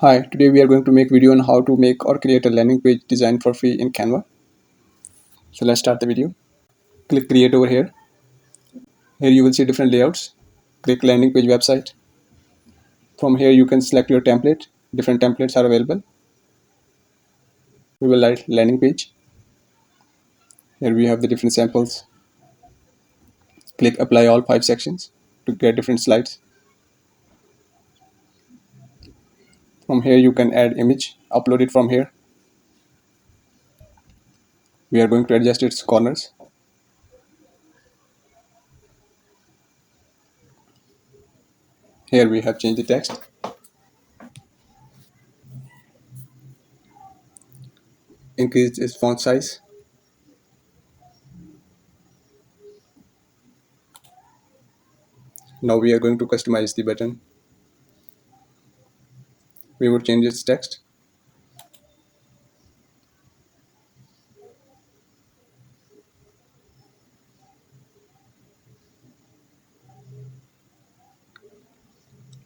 Hi, today we are going to make video on how to make or create a landing page design for free in Canva. So let's start the video. Click create over here. Here you will see different layouts. Click landing page website. From here you can select your template. Different templates are available. We will write landing page. Here we have the different samples. Click apply all 5 sections to get different slides. From here you can add image, upload it from here. We are going to adjust its corners. Here we have changed the text. Increase its font size. Now we are going to customize the button. We would change its text.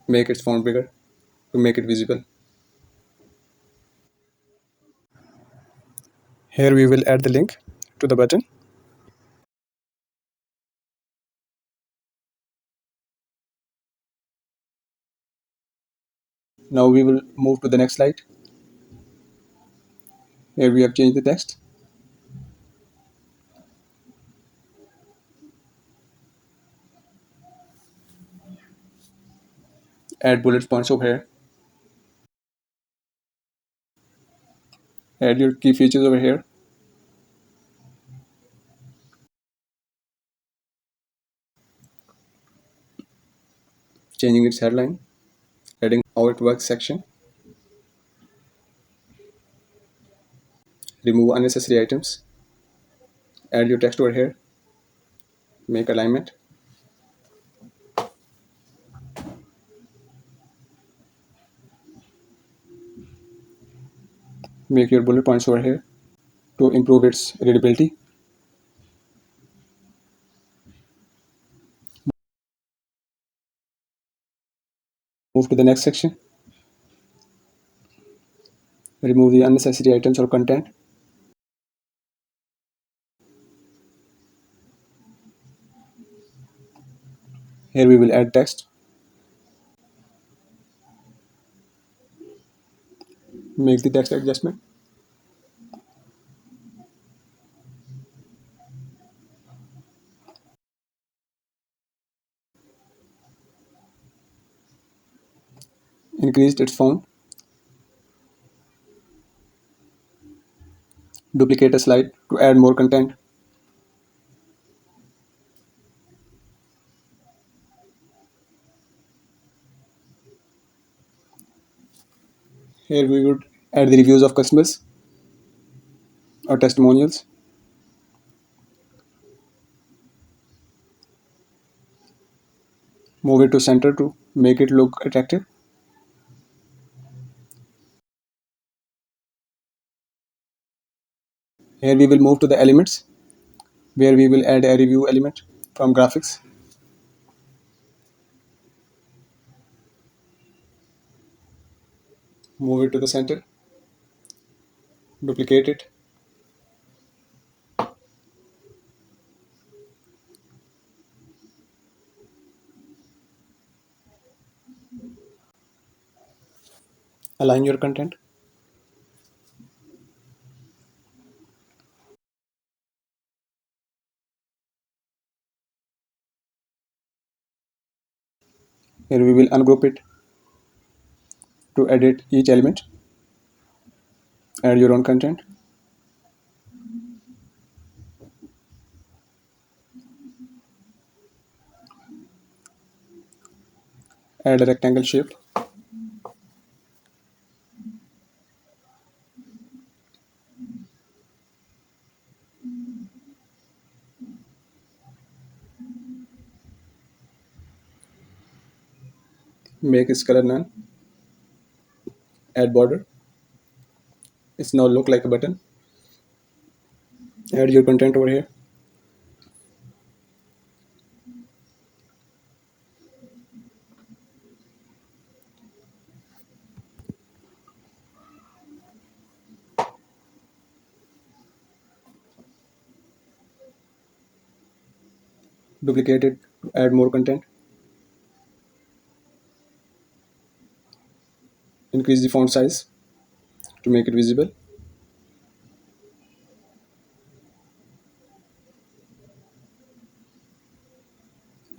Make its font bigger to make it visible. Here we will add the link to the button. Now we will move to the next slide. Here we have changed the text. Add bullet points over here. Add your key features over here. Changing its headline. Adding how it works section. Remove unnecessary items. Add your text over here. Make alignment. Make your bullet points over here to improve its readability. Move to the next section. Remove the unnecessary items or content. Here we will add text. Make the text adjustment. Increase its font. Duplicate a slide to add more content. Here we would add the reviews of customers or testimonials. Move it to center to make it look attractive. Here we will move to the elements where we will add a review element from graphics. Move it to the center. Duplicate it. Align your content. Here we will ungroup it to edit each element. Add your own content. Add a rectangle shape. Make its color none. Add border. It's now look like a button. Add your content over here. Duplicate it to add more content. Increase the font size to make it visible.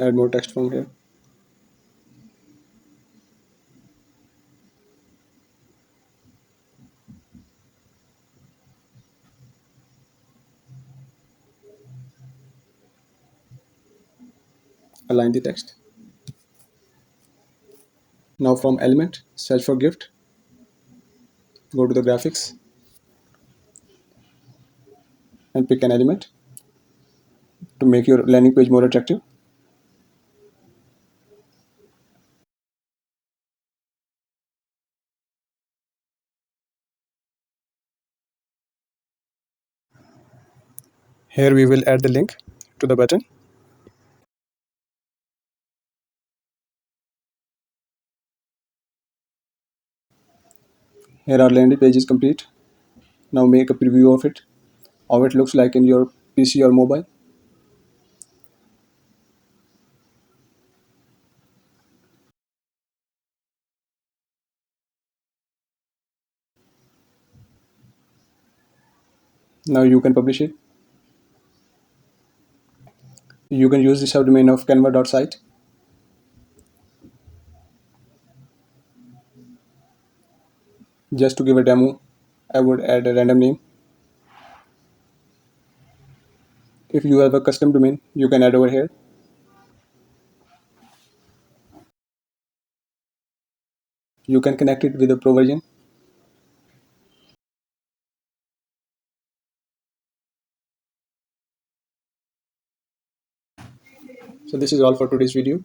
Add more text from here. Align the text. Now from element, search for gift. Go to the graphics and pick an element to make your landing page more attractive. Here we will add the link to the button. Here our landing page is complete. Now make a preview of it, how it looks like in your PC or mobile. Now you can publish it. You can use the subdomain of canva.site. Just to give a demo, I would add a random name. If you have a custom domain, you can add over here. You can connect it with a pro version. So this is all for today's video.